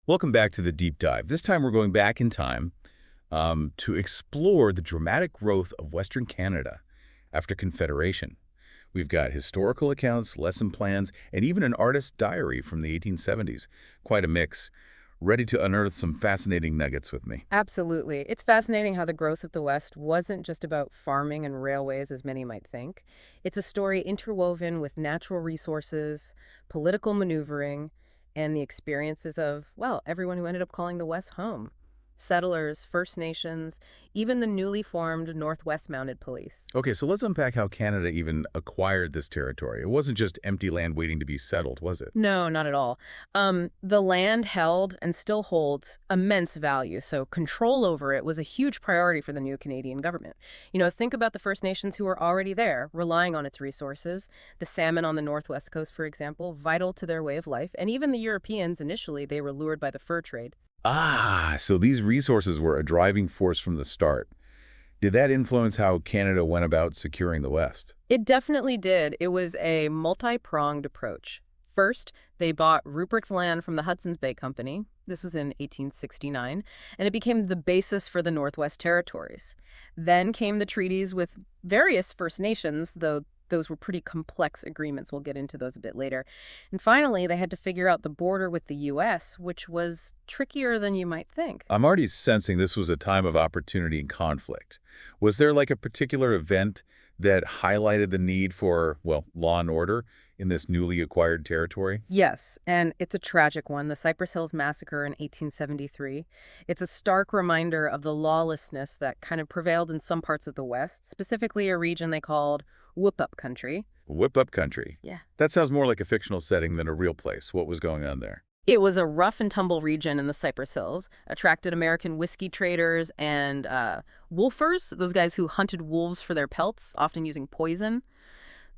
Welcome back to the deep dive. This time we're going back in time to explore the dramatic growth of Western Canada after Confederation. We've got historical accounts, lesson plans, and even an artist's diary from the 1870s. Quite a mix. Ready to unearth some fascinating nuggets with me. Absolutely. It's fascinating how the growth of the West wasn't just about farming and railways, as many might think. It's a story interwoven with natural resources, political maneuvering, and the experiences of, well, everyone who ended up calling the West home. Settlers, First Nations, even the newly formed Northwest Mounted Police. Okay, so let's unpack how Canada even acquired this territory. It wasn't just empty land waiting to be settled, was it? No, not at all. The land held and still holds immense value, so control over it was a huge priority for the new Canadian government. Think about the First Nations who were already there, relying on its resources. The salmon on the northwest coast, for example, vital to their way of life. And even the Europeans, initially, they were lured by the fur trade. Ah, so these resources were a driving force from the start. Did that influence how Canada went about securing the West? It definitely did. It was a multi-pronged approach. First, they bought Rupert's Land from the Hudson's Bay Company. This was in 1869, and it became the basis for the Northwest Territories. Then came the treaties with various First Nations, though those were pretty complex agreements. We'll get into those a bit later. And finally, they had to figure out the border with the U.S., which was trickier than you might think. I'm already sensing this was a time of opportunity and conflict. Was there like a particular event that highlighted the need for, well, law and order in this newly acquired territory? Yes, and it's a tragic one, the Cypress Hills Massacre in 1873. It's a stark reminder of the lawlessness that kind of prevailed in some parts of the West, specifically a region they called Whoop-Up Country. Whip-up country. Yeah. That sounds more like a fictional setting than a real place. What was going on there? It was a rough and tumble region in the Cypress Hills, attracted American whiskey traders and wolfers, those guys who hunted wolves for their pelts, often using poison.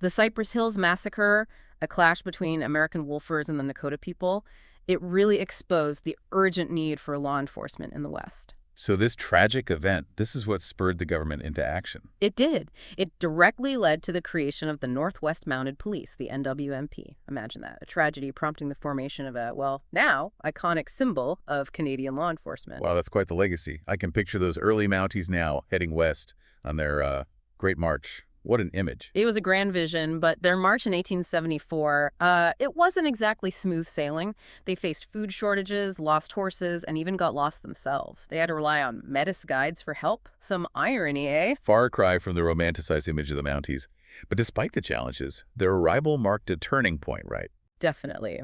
The Cypress Hills Massacre, a clash between American wolfers and the Nakota people, it really exposed the urgent need for law enforcement in the West. So this tragic event, this is what spurred the government into action. It did. It directly led to the creation of the Northwest Mounted Police, the NWMP. Imagine that, a tragedy prompting the formation of a, well, now iconic symbol of Canadian law enforcement. Wow, that's quite the legacy. I can picture those early Mounties now heading west on their Great March. What an image. It was a grand vision, but their march in 1874, it wasn't exactly smooth sailing. They faced food shortages, lost horses, and even got lost themselves. They had to rely on Metis guides for help. Some irony, eh? Far cry from the romanticized image of the Mounties. But despite the challenges, their arrival marked a turning point, right? Definitely.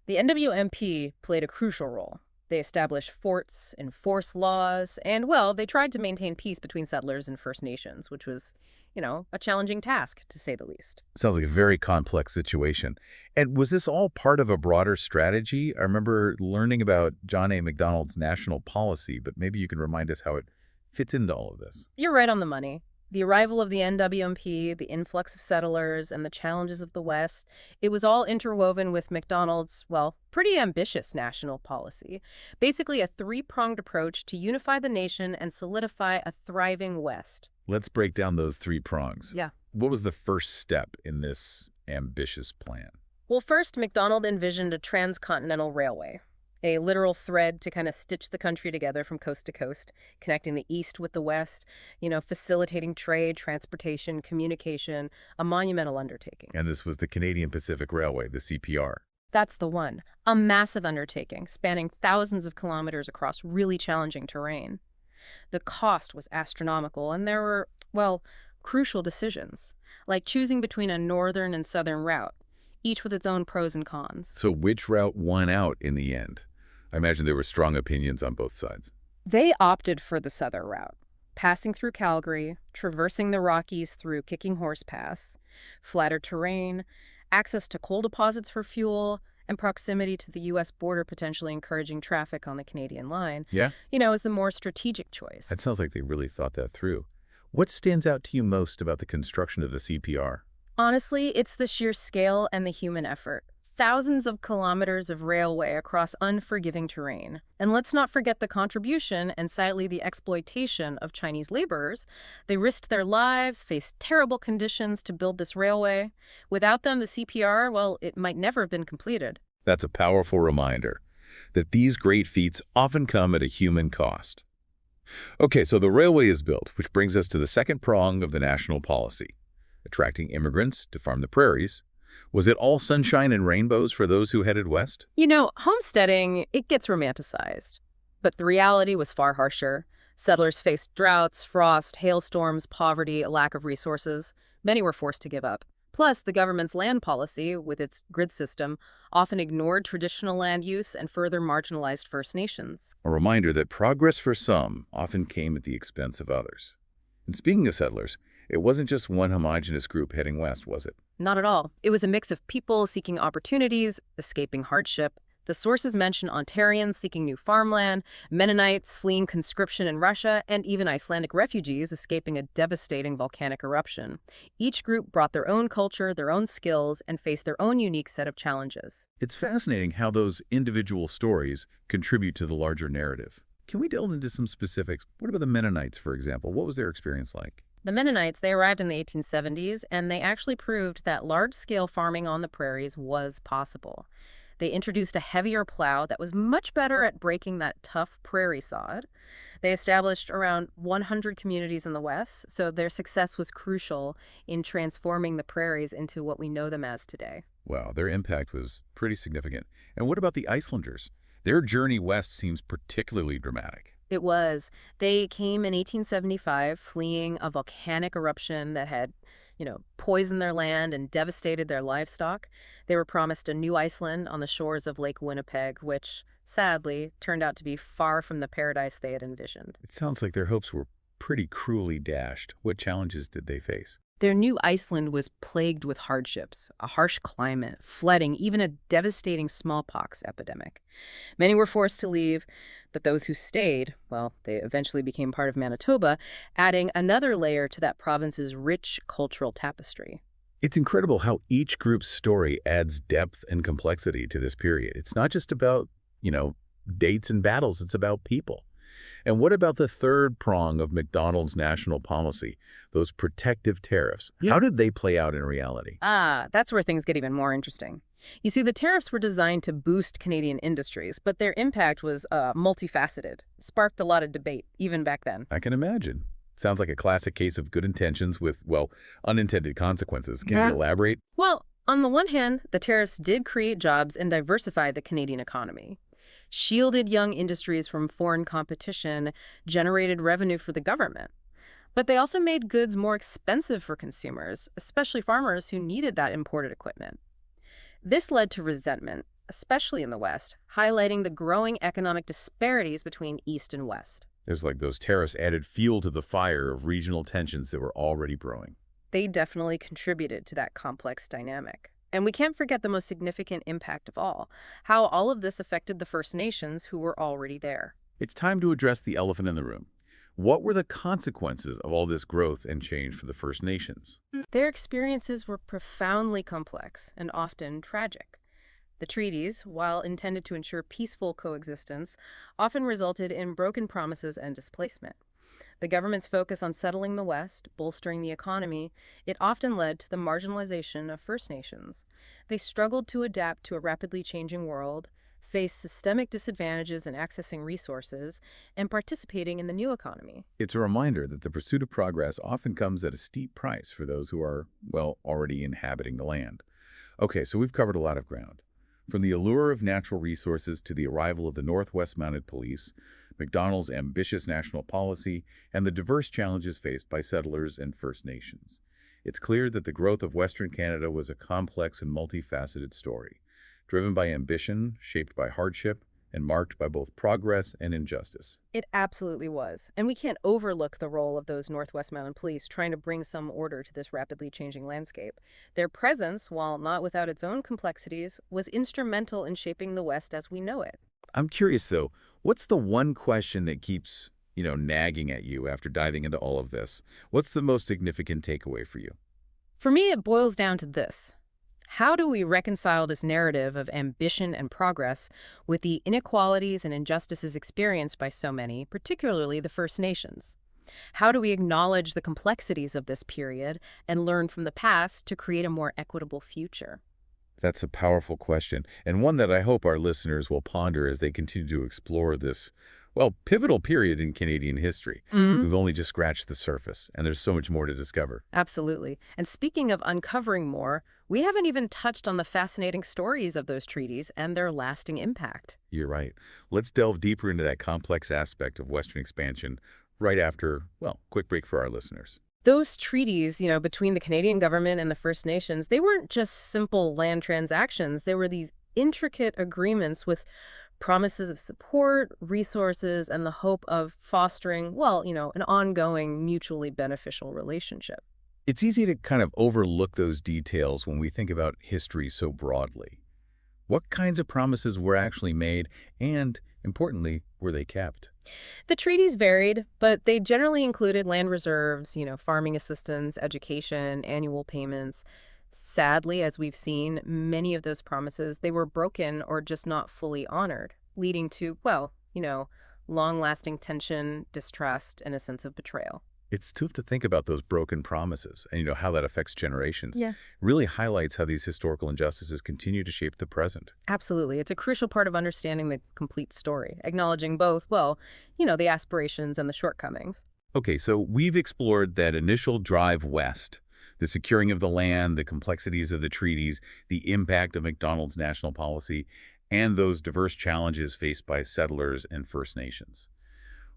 The NWMP played a crucial role. They established forts, enforced laws, and, well, they tried to maintain peace between settlers and First Nations, which was, a challenging task, to say the least. Sounds like a very complex situation. And was this all part of a broader strategy? I remember learning about John A. Macdonald's national policy, but maybe you can remind us how it fits into all of this. You're right on the money. The arrival of the NWMP, the influx of settlers, and the challenges of the West, it was all interwoven with Macdonald's, well, pretty ambitious national policy. Basically a three-pronged approach to unify the nation and solidify a thriving West. Let's break down those three prongs. Yeah. What was the first step in this ambitious plan? Well, first, Macdonald envisioned a transcontinental railway, a literal thread to kind of stitch the country together from coast to coast, connecting the East with the West, facilitating trade, transportation, communication, a monumental undertaking. And this was the Canadian Pacific Railway, the CPR. That's the one. A massive undertaking, spanning thousands of kilometers across really challenging terrain. The cost was astronomical, and there were, well, crucial decisions, like choosing between a northern and southern route, each with its own pros and cons. So which route won out in the end? I imagine there were strong opinions on both sides. They opted for the southern route, passing through Calgary, traversing the Rockies through Kicking Horse Pass, flatter terrain, access to coal deposits for fuel, and proximity to the U.S. border potentially encouraging traffic on the Canadian line, Yeah? is the more strategic choice. That sounds like they really thought that through. What stands out to you most about the construction of the CPR? Honestly, it's the sheer scale and the human effort. Thousands of kilometers of railway across unforgiving terrain. And let's not forget the contribution and sadly the exploitation of Chinese laborers. They risked their lives, faced terrible conditions to build this railway. Without them, the CPR, well, it might never have been completed. That's a powerful reminder that these great feats often come at a human cost. Okay, so the railway is built, which brings us to the second prong of the national policy, attracting immigrants to farm the prairies. Was it all sunshine and rainbows for those who headed west? You know, homesteading, it gets romanticized. But the reality was far harsher. Settlers faced droughts, frost, hailstorms, poverty, a lack of resources. Many were forced to give up. Plus, the government's land policy, with its grid system, often ignored traditional land use and further marginalized First Nations. A reminder that progress for some often came at the expense of others. And speaking of settlers, it wasn't just one homogeneous group heading west, was it? Not at all. It was a mix of people seeking opportunities, escaping hardship. The sources mention Ontarians seeking new farmland, Mennonites fleeing conscription in Russia, and even Icelandic refugees escaping a devastating volcanic eruption. Each group brought their own culture, their own skills, and faced their own unique set of challenges. It's fascinating how those individual stories contribute to the larger narrative. Can we delve into some specifics? What about the Mennonites, for example? What was their experience like? The Mennonites, they arrived in the 1870s, and they actually proved that large-scale farming on the prairies was possible. They introduced a heavier plow that was much better at breaking that tough prairie sod. They established around 100 communities in the West, so their success was crucial in transforming the prairies into what we know them as today. Wow, their impact was pretty significant. And what about the Icelanders? Their journey west seems particularly dramatic. It was. They came in 1875, fleeing a volcanic eruption that had, poisoned their land and devastated their livestock. They were promised a new Iceland on the shores of Lake Winnipeg, which, sadly, turned out to be far from the paradise they had envisioned. It sounds like their hopes were pretty cruelly dashed. What challenges did they face? Their new Iceland was plagued with hardships, a harsh climate, flooding, even a devastating smallpox epidemic. Many were forced to leave, but those who stayed, well, they eventually became part of Manitoba, adding another layer to that province's rich cultural tapestry. It's incredible how each group's story adds depth and complexity to this period. It's not just about, dates and battles, it's about people. And what about the third prong of McDonald's national policy, those protective tariffs? Yeah. How did they play out in reality? That's where things get even more interesting. You see, the tariffs were designed to boost Canadian industries, but their impact was multifaceted. Sparked a lot of debate, even back then. I can imagine. Sounds like a classic case of good intentions with, well, unintended consequences. Can you elaborate? Well, on the one hand, the tariffs did create jobs and diversify the Canadian economy. Shielded young industries from foreign competition, generated revenue for the government. But they also made goods more expensive for consumers, especially farmers who needed that imported equipment. This led to resentment, especially in the West, highlighting the growing economic disparities between East and West. There's like those tariffs added fuel to the fire of regional tensions that were already brewing. They definitely contributed to that complex dynamic. And we can't forget the most significant impact of all, how all of this affected the First Nations who were already there. It's time to address the elephant in the room. What were the consequences of all this growth and change for the First Nations? Their experiences were profoundly complex and often tragic. The treaties, while intended to ensure peaceful coexistence, often resulted in broken promises and displacement. The government's focus on settling the West, bolstering the economy, it often led to the marginalization of First Nations. They struggled to adapt to a rapidly changing world, faced systemic disadvantages in accessing resources, and participating in the new economy. It's a reminder that the pursuit of progress often comes at a steep price for those who are, well, already inhabiting the land. Okay, so we've covered a lot of ground. From the allure of natural resources to the arrival of the Northwest Mounted Police, McDonald's ambitious national policy, and the diverse challenges faced by settlers and First Nations. It's clear that the growth of Western Canada was a complex and multifaceted story, driven by ambition, shaped by hardship, and marked by both progress and injustice. It absolutely was. And we can't overlook the role of those Northwest Mounted Police trying to bring some order to this rapidly changing landscape. Their presence, while not without its own complexities, was instrumental in shaping the West as we know it. I'm curious, though, what's the one question that keeps, nagging at you after diving into all of this? What's the most significant takeaway for you? For me, it boils down to this. How do we reconcile this narrative of ambition and progress with the inequalities and injustices experienced by so many, particularly the First Nations? How do we acknowledge the complexities of this period and learn from the past to create a more equitable future? That's a powerful question, and one that I hope our listeners will ponder as they continue to explore this, well, pivotal period in Canadian history. Hmm. We've only just scratched the surface, and there's so much more to discover. Absolutely. And speaking of uncovering more, we haven't even touched on the fascinating stories of those treaties and their lasting impact. You're right. Let's delve deeper into that complex aspect of Western expansion right after, well, quick break for our listeners. Those treaties, between the Canadian government and the First Nations, they weren't just simple land transactions. They were these intricate agreements with promises of support, resources, and the hope of fostering, well, an ongoing mutually beneficial relationship. It's easy to kind of overlook those details when we think about history so broadly. What kinds of promises were actually made, and, importantly, were they kept? The treaties varied, but they generally included land reserves, farming assistance, education, annual payments. Sadly, as we've seen, many of those promises, they were broken or just not fully honored, leading to, well, long-lasting tension, distrust, and a sense of betrayal. It's tough to think about those broken promises and how that affects generations. Yeah. Really highlights how these historical injustices continue to shape the present. Absolutely. It's a crucial part of understanding the complete story, acknowledging both, well, the aspirations and the shortcomings. Okay, so we've explored that initial drive west, the securing of the land, the complexities of the treaties, the impact of MacDonald's national policy, and those diverse challenges faced by settlers and First Nations.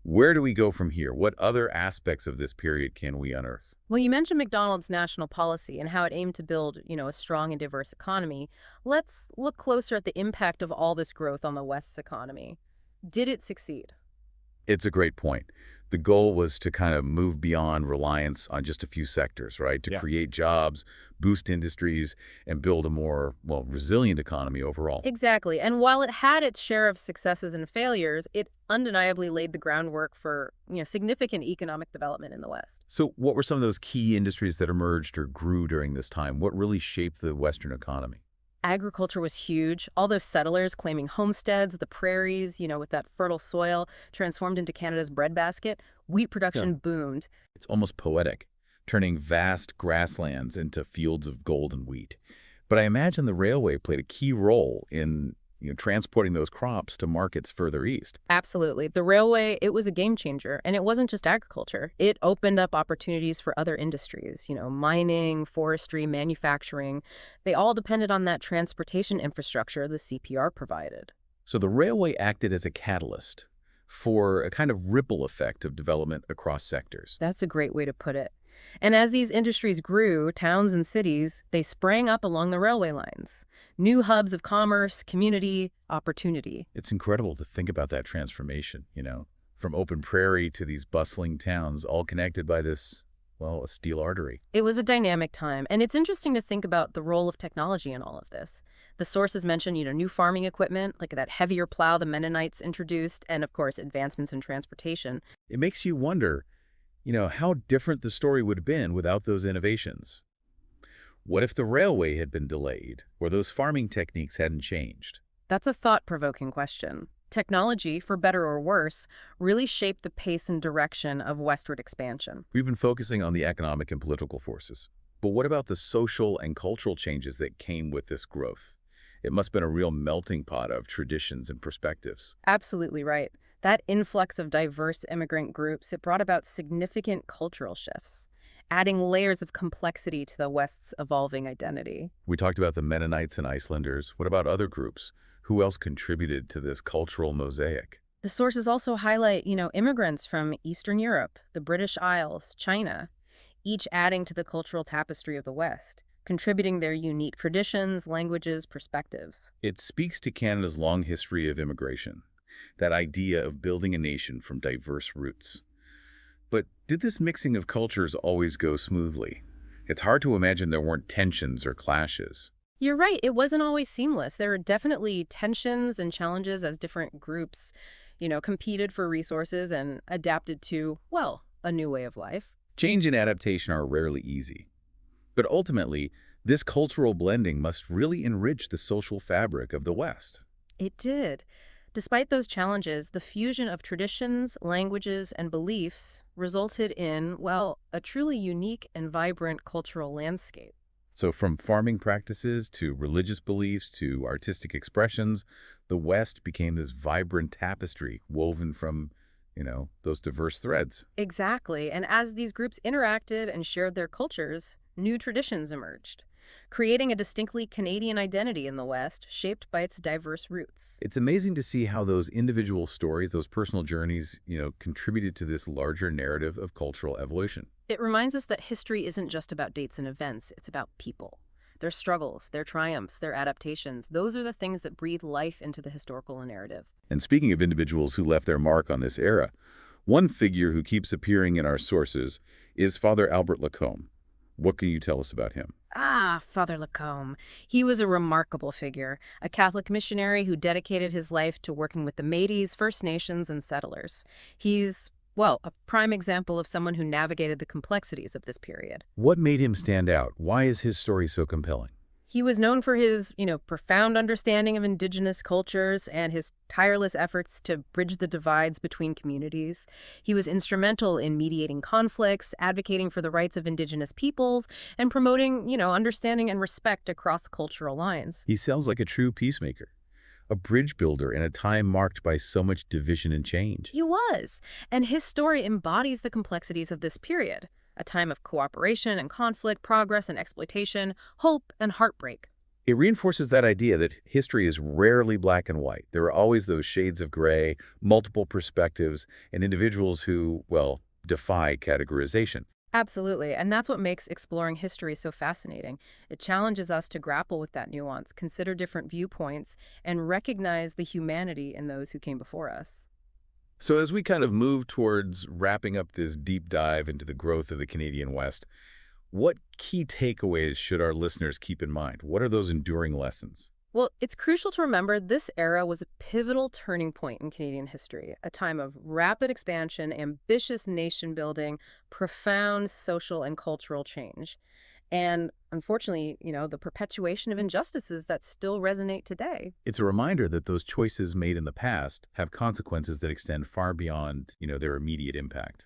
Where do we go from here? What other aspects of this period can we unearth? Well, you mentioned McDonald's national policy and how it aimed to build, a strong and diverse economy. Let's look closer at the impact of all this growth on the West's economy. Did it succeed? It's a great point. The goal was to kind of move beyond reliance on just a few sectors, right? To Yeah. create jobs, boost industries, and build a more, well, resilient economy overall. Exactly. And while it had its share of successes and failures, it undeniably laid the groundwork for, significant economic development in the West. So what were some of those key industries that emerged or grew during this time? What really shaped the Western economy? Agriculture was huge. All those settlers claiming homesteads, the prairies, with that fertile soil transformed into Canada's breadbasket. Wheat Yeah. production boomed. It's almost poetic, turning vast grasslands into fields of gold and wheat. But I imagine the railway played a key role in transporting those crops to markets further east. Absolutely. The railway, it was a game changer. And it wasn't just agriculture. It opened up opportunities for other industries, mining, forestry, manufacturing. They all depended on that transportation infrastructure the CPR provided. So the railway acted as a catalyst for a kind of ripple effect of development across sectors. That's a great way to put it. And as these industries grew, towns and cities, they sprang up along the railway lines. New hubs of commerce, community, opportunity. It's incredible to think about that transformation, from open prairie to these bustling towns, all connected by this, well, a steel artery. It was a dynamic time, and it's interesting to think about the role of technology in all of this. The sources mention, new farming equipment, like that heavier plow the Mennonites introduced, and of course, advancements in transportation. It makes you wonder, how different the story would have been without those innovations. What if the railway had been delayed, or those farming techniques hadn't changed? That's a thought-provoking question. Technology, for better or worse, really shaped the pace and direction of westward expansion. We've been focusing on the economic and political forces. But what about the social and cultural changes that came with this growth? It must have been a real melting pot of traditions and perspectives. Absolutely right. That influx of diverse immigrant groups, it brought about significant cultural shifts, adding layers of complexity to the West's evolving identity. We talked about the Mennonites and Icelanders. What about other groups? Who else contributed to this cultural mosaic? The sources also highlight, immigrants from Eastern Europe, the British Isles, China, each adding to the cultural tapestry of the West, contributing their unique traditions, languages, perspectives. It speaks to Canada's long history of immigration, that idea of building a nation from diverse roots. But did this mixing of cultures always go smoothly? It's hard to imagine there weren't tensions or clashes. You're right, it wasn't always seamless. There were definitely tensions and challenges as different groups, competed for resources and adapted to, well, a new way of life. Change and adaptation are rarely easy. But ultimately, this cultural blending must really enrich the social fabric of the West. It did. Despite those challenges, the fusion of traditions, languages, and beliefs resulted in, well, a truly unique and vibrant cultural landscape. So from farming practices to religious beliefs to artistic expressions, the West became this vibrant tapestry woven from, those diverse threads. Exactly. And as these groups interacted and shared their cultures, new traditions emerged, creating a distinctly Canadian identity in the West, shaped by its diverse roots. It's amazing to see how those individual stories, those personal journeys, contributed to this larger narrative of cultural evolution. It reminds us that history isn't just about dates and events, it's about people. Their struggles, their triumphs, their adaptations, those are the things that breathe life into the historical narrative. And speaking of individuals who left their mark on this era, one figure who keeps appearing in our sources is Father Albert Lacombe. What can you tell us about him? Ah, Father Lacombe. He was a remarkable figure, a Catholic missionary who dedicated his life to working with the Métis, First Nations, and settlers. He's, well, a prime example of someone who navigated the complexities of this period. What made him stand out? Why is his story so compelling? He was known for his, profound understanding of Indigenous cultures and his tireless efforts to bridge the divides between communities. He was instrumental in mediating conflicts, advocating for the rights of Indigenous peoples, and promoting, understanding and respect across cultural lines. He sounds like a true peacemaker, a bridge builder in a time marked by so much division and change. He was, and his story embodies the complexities of this period. A time of cooperation and conflict, progress and exploitation, hope and heartbreak. It reinforces that idea that history is rarely black and white. There are always those shades of gray, multiple perspectives, and individuals who, well, defy categorization. Absolutely, and that's what makes exploring history so fascinating. It challenges us to grapple with that nuance, consider different viewpoints, and recognize the humanity in those who came before us. So as we kind of move towards wrapping up this deep dive into the growth of the Canadian West, what key takeaways should our listeners keep in mind? What are those enduring lessons? Well, it's crucial to remember this era was a pivotal turning point in Canadian history, a time of rapid expansion, ambitious nation building, profound social and cultural change. And unfortunately, the perpetuation of injustices that still resonate today. It's a reminder that those choices made in the past have consequences that extend far beyond, their immediate impact.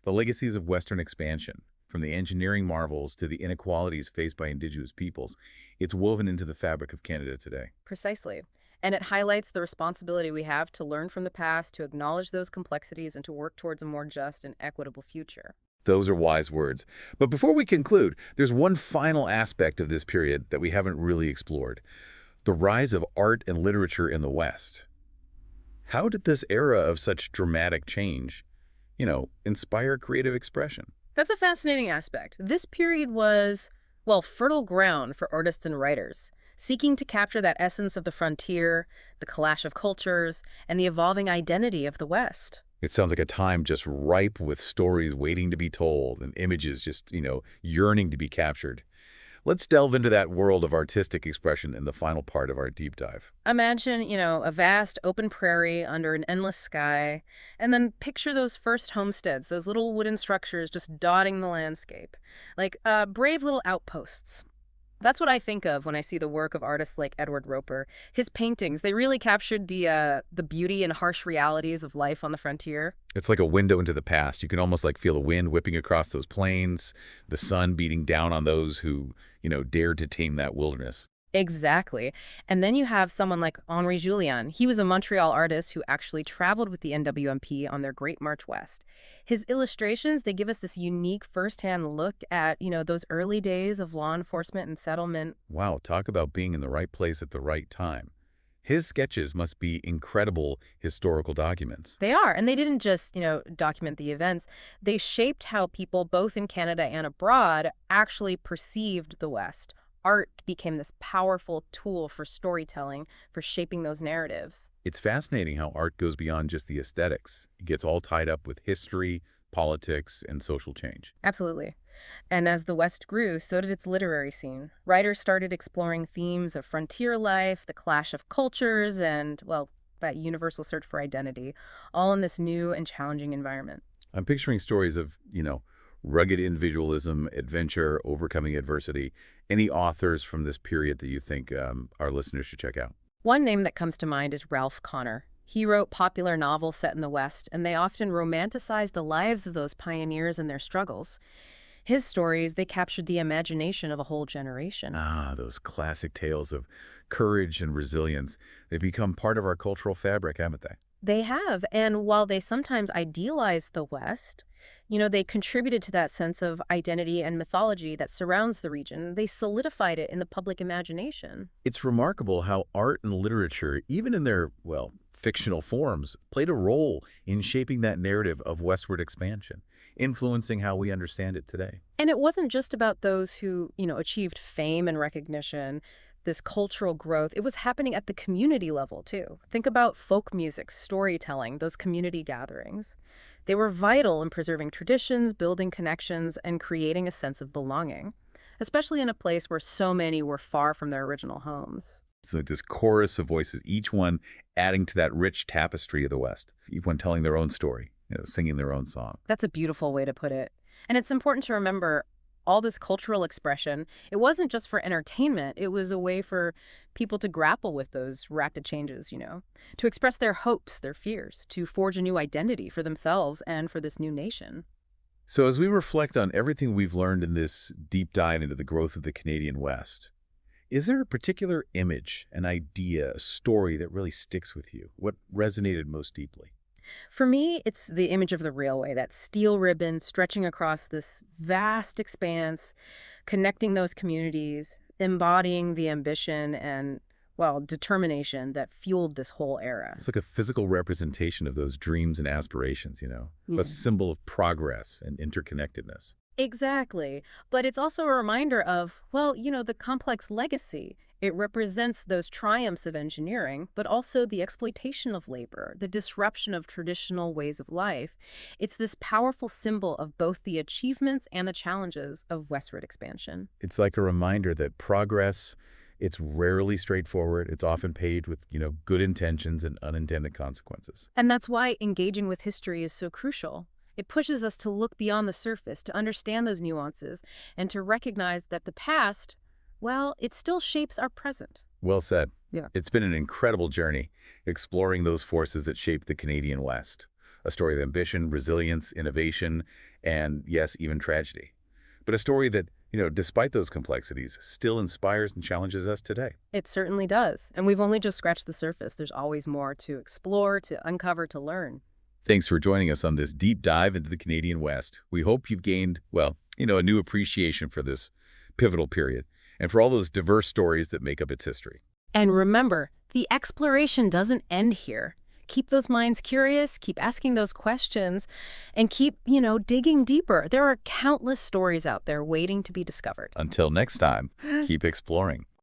The legacies of Western expansion, from the engineering marvels to the inequalities faced by Indigenous peoples, it's woven into the fabric of Canada today. Precisely. And it highlights the responsibility we have to learn from the past, to acknowledge those complexities, and to work towards a more just and equitable future. Those are wise words. But before we conclude, there's one final aspect of this period that we haven't really explored: the rise of art and literature in the West. How did this era of such dramatic change, inspire creative expression? That's a fascinating aspect. This period was, well, fertile ground for artists and writers, seeking to capture that essence of the frontier, the clash of cultures, and the evolving identity of the West. It sounds like a time just ripe with stories waiting to be told and images just, yearning to be captured. Let's delve into that world of artistic expression in the final part of our deep dive. Imagine, a vast open prairie under an endless sky, and then picture those first homesteads, those little wooden structures just dotting the landscape, like brave little outposts. That's what I think of when I see the work of artists like Edward Roper. His paintings, they really captured the beauty and harsh realities of life on the frontier. It's like a window into the past. You can almost like feel the wind whipping across those plains, the sun beating down on those who, dared to tame that wilderness. Exactly. And then you have someone like Henri Julien. He was a Montreal artist who actually traveled with the NWMP on their Great March West. His illustrations, they give us this unique firsthand look at, those early days of law enforcement and settlement. Wow, talk about being in the right place at the right time. His sketches must be incredible historical documents. They are, and they didn't just, document the events. They shaped how people, both in Canada and abroad, actually perceived the West. Art became this powerful tool for storytelling, for shaping those narratives. It's fascinating how art goes beyond just the aesthetics. It gets all tied up with history, politics, and social change. Absolutely. And as the West grew, so did its literary scene. Writers started exploring themes of frontier life, the clash of cultures, and, well, that universal search for identity, all in this new and challenging environment. I'm picturing stories of, rugged individualism, adventure, overcoming adversity. Any authors from this period that you think our listeners should check out? One name that comes to mind is Ralph Connor. He wrote popular novels set in the West, and they often romanticize the lives of those pioneers and their struggles. His stories, they captured the imagination of a whole generation. Ah, those classic tales of courage and resilience. They've become part of our cultural fabric, haven't they? They have, and while they sometimes idealized the West, they contributed to that sense of identity and mythology that surrounds the region. They solidified it in the public imagination. It's remarkable how art and literature, even in their, well, fictional forms, played a role in shaping that narrative of westward expansion, influencing how we understand it today. And it wasn't just about those who, achieved fame and recognition, this cultural growth. It was happening at the community level, too. Think about folk music, storytelling, those community gatherings. They were vital in preserving traditions, building connections, and creating a sense of belonging, especially in a place where so many were far from their original homes. It's like this chorus of voices, each one adding to that rich tapestry of the West, each one telling their own story, singing their own song. That's a beautiful way to put it. And it's important to remember all this cultural expression, it wasn't just for entertainment. It was a way for people to grapple with those rapid changes, to express their hopes, their fears, to forge a new identity for themselves and for this new nation. So as we reflect on everything we've learned in this deep dive into the growth of the Canadian West, is there a particular image, an idea, a story that really sticks with you? What resonated most deeply? For me, it's the image of the railway, that steel ribbon stretching across this vast expanse, connecting those communities, embodying the ambition and, well, determination that fueled this whole era. It's like a physical representation of those dreams and aspirations, a Mhm. symbol of progress and interconnectedness. Exactly. But it's also a reminder of, well, the complex legacy. It represents those triumphs of engineering, but also the exploitation of labor, the disruption of traditional ways of life. It's this powerful symbol of both the achievements and the challenges of westward expansion. It's like a reminder that progress, it's rarely straightforward. It's often paved with, good intentions and unintended consequences. And that's why engaging with history is so crucial. It pushes us to look beyond the surface, to understand those nuances, and to recognize that the past, well, it still shapes our present. Well said. Yeah. It's been an incredible journey exploring those forces that shaped the Canadian West. A story of ambition, resilience, innovation, and yes, even tragedy. But a story that, despite those complexities, still inspires and challenges us today. It certainly does. And we've only just scratched the surface. There's always more to explore, to uncover, to learn. Thanks for joining us on this deep dive into the Canadian West. We hope you've gained, well, a new appreciation for this pivotal period and for all those diverse stories that make up its history. And remember, the exploration doesn't end here. Keep those minds curious, keep asking those questions, and keep, digging deeper. There are countless stories out there waiting to be discovered. Until next time, keep exploring.